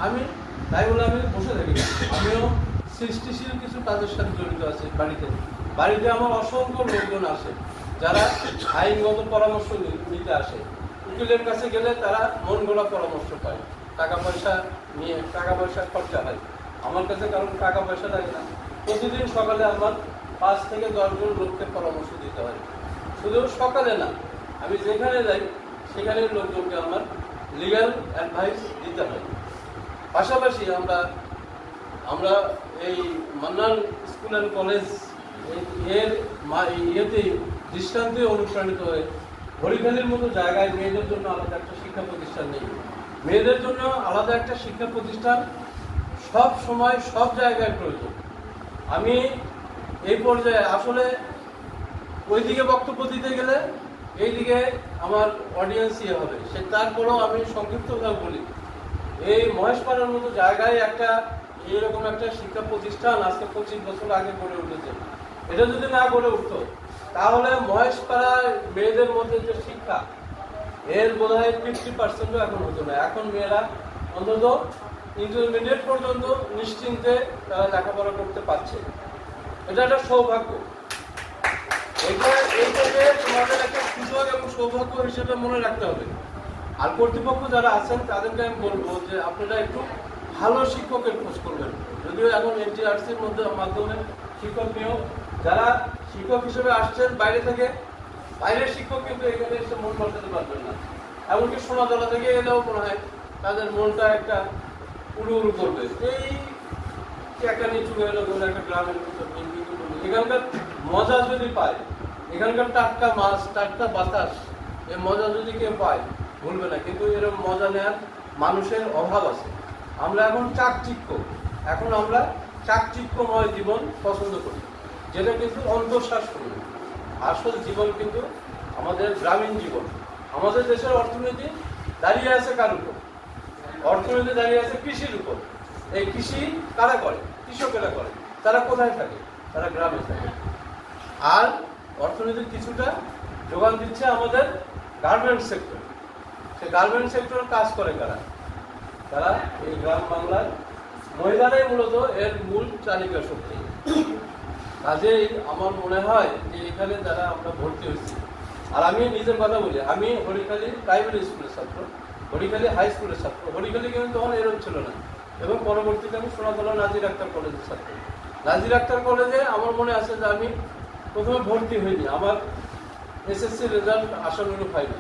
আমি তাই বলে আমি বসে থাকি না, আমিও সৃষ্টিশীল কিছু কাজের সাথে জড়িত আছি। বাড়িতে আমার অসংখ্য লোকজন আসে যারা আইনগত পরামর্শ নিতে আসে। উকিলের কাছে গেলে তারা মন গড়া পরামর্শ পায়, টাকা পয়সা খরচা হয়। আমার কাছে কারণ টাকা পয়সা লাগে না। প্রতিদিন সকালে আমার 5 থেকে 10 জন লোককে পরামর্শ দিতে হয়। শুধু সকালে না, আমি যেখানে যাই সেখানে লোকজনকে আমার লিগ্যাল অ্যাডভাইস দিতে হয়। পাশাপাশি আমরা এই মান্নান স্কুল অ্যান্ড কলেজ এর ইয়েতেই দৃষ্টান্তে অনুপ্রাণিত হয়ে হরিখালির মতো জায়গায় মেয়েদের জন্য আলাদা একটা শিক্ষা প্রতিষ্ঠান নেই। মেয়েদের জন্য আলাদা একটা শিক্ষা প্রতিষ্ঠান সব সময় সব জায়গায় প্রয়োজন। আমি এই পর্যায়ে আসলে ওইদিকে বক্তব্য দিতে গেলে এইদিকে আমার অডিয়েন্স হবে, সে তারপরেও আমি সংক্ষিপ্তভাবে বলি, এই মহেশপাড়ার মতো জায়গায় এরকম একটা শিক্ষা প্রতিষ্ঠান আজকে 25 বছর আগে গড়ে উঠেছে। এটা যদি না গড়ে উঠতো তাহলে মহেশপাড়ায় মেয়েদের মধ্যে যে শিক্ষা এর বোধহয় 50% এখন হতো না। এখন মেয়েরা অন্তত ইন্টারমিডিয়েট পর্যন্ত নিশ্চিন্তে তারা লেখাপড়া করতে পারছে। এটা একটা সৌভাগ্য। এইটাকে তোমাদের একটা সুযোগ এবং সৌভাগ্য হিসেবে মনে রাখতে হবে। আর কর্তৃপক্ষ যারা আছেন তাদেরকে আমি বলবো যে আপনারা একটু ভালো শিক্ষকের খোঁজ করবেন। যদিও এখন এনটিআরসির মাধ্যমে শিক্ষক নিয়োগ, যারা শিক্ষক হিসেবে আসছেন বাইরে থেকে, বাইরের শিক্ষক কিন্তু এখানে এসে মন বসাতে পারবেন না। এমনকি সোনাতলা থেকে এলেও মনে হয় তাদের মনটা একটা উড়ু উড়ু করবে, এই একটা নিচু হয়ে এলো কোনো একটা গ্রামের ভিতর। এখানকার মজা যদি পায়, এখানকার টাটকা মাছ, টাটকা বাতাস, এই মজা যদি কেউ পায় ভুলবে না। কিন্তু এরকম মজা নেওয়ার মানুষের অভাব আছে। আমরা এখন আমরা চাকচিক্যময় জীবন পছন্দ করি, যেটা কিন্তু অন্তঃশ্বাস করি। আসল জীবন কিন্তু আমাদের গ্রামীণ জীবন। আমাদের দেশের অর্থনীতি দাঁড়িয়ে আছে কার উপর? অর্থনীতি দাঁড়িয়ে আছে কৃষির উপর। এই কৃষি কারা করে? কৃষকেরা করে। তারা কোথায় থাকে? তারা গ্রামে থাকে। আর অর্থনীতির কিছুটা যোগান দিচ্ছে আমাদের গার্মেন্টস সেক্টর। সেই গার্মেন্টস সেক্টর কাজ করে কারা? তারা এই গ্রাম বাংলার মহিলারাই মূলত এর মূল চালিকা শক্তি। কাজেই আমার মনে হয় যে এখানে যারা আমরা ভর্তি হয়েছি, আর আমি নিজের কথা বলি, আমি হরিখালী প্রাইমারি স্কুলের ছাত্র, হরিখালী হাই স্কুলের ছাত্র। হরিখালী কিন্তু তখন এরকম ছিল না। এবং পরবর্তীতে আমি সোনাতলা নাজির আক্তার কলেজের ছাত্র। নাজির আক্তার কলেজে আমার মনে আছে যে আমি প্রথমে ভর্তি হইনি, আমার এসএসসি রেজাল্ট আশানুরূপ হয়নি।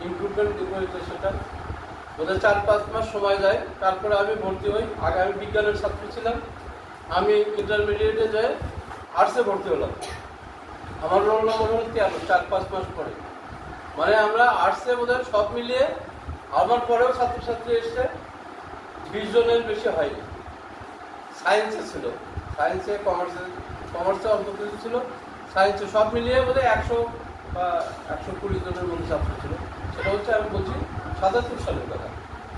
ইমপ্রুভমেন্ট দিব সেটা বোধহয় 4-5 মাস সময় যায়। তারপরে আমি ভর্তি হই। আগে আমি বিজ্ঞানের ছাত্র ছিলাম, আমি ইন্টারমিডিয়েটে যাই আর্টসে ভর্তি হলাম। আমার রোল নম্বর হলো 13, 4-5 মাস পরে। মানে আমরা আর্টসে বোধহয় সব মিলিয়ে আমার পরেও ছাত্রছাত্রী এসছে 20 জনের বেশি হয়নি। সায়েন্সে ছিল, সায়েন্সে কমার্সে অল্প কিছু ছিল, সায়েন্সে সব মিলিয়ে বোধহয় 100 বা 120 জনের মধ্যে ছাত্র ছিল। সেটা হচ্ছে আমি বলছি 77 সালের কথা।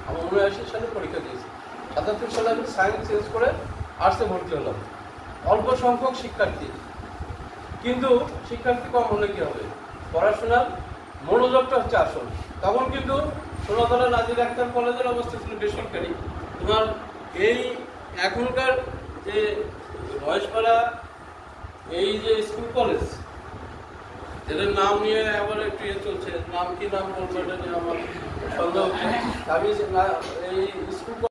আমি 79 সালে পরীক্ষা দিয়েছি। 77 সালে আমি সায়েন্স চেঞ্জ করে আর্টসে ভর্তি হলাম। অল্প সংখ্যক শিক্ষার্থী, কিন্তু শিক্ষার্থী কম হলে কি হবে? পড়াশোনার মনোযোগটা হচ্ছে আসল। তখন কিন্তু সোনাতলা নাজির আক্তার কলেজের অবস্থা ছিল বেসরকারি। তোমার এই এখনকার যে মহেশপাড়া এই যে স্কুল কলেজ, যেটার নাম নিয়ে আবার একটু চলছে, নাম কি নাম বলবো এটা নিয়ে আমার সন্দেহ হচ্ছে। আমি এই স্কুল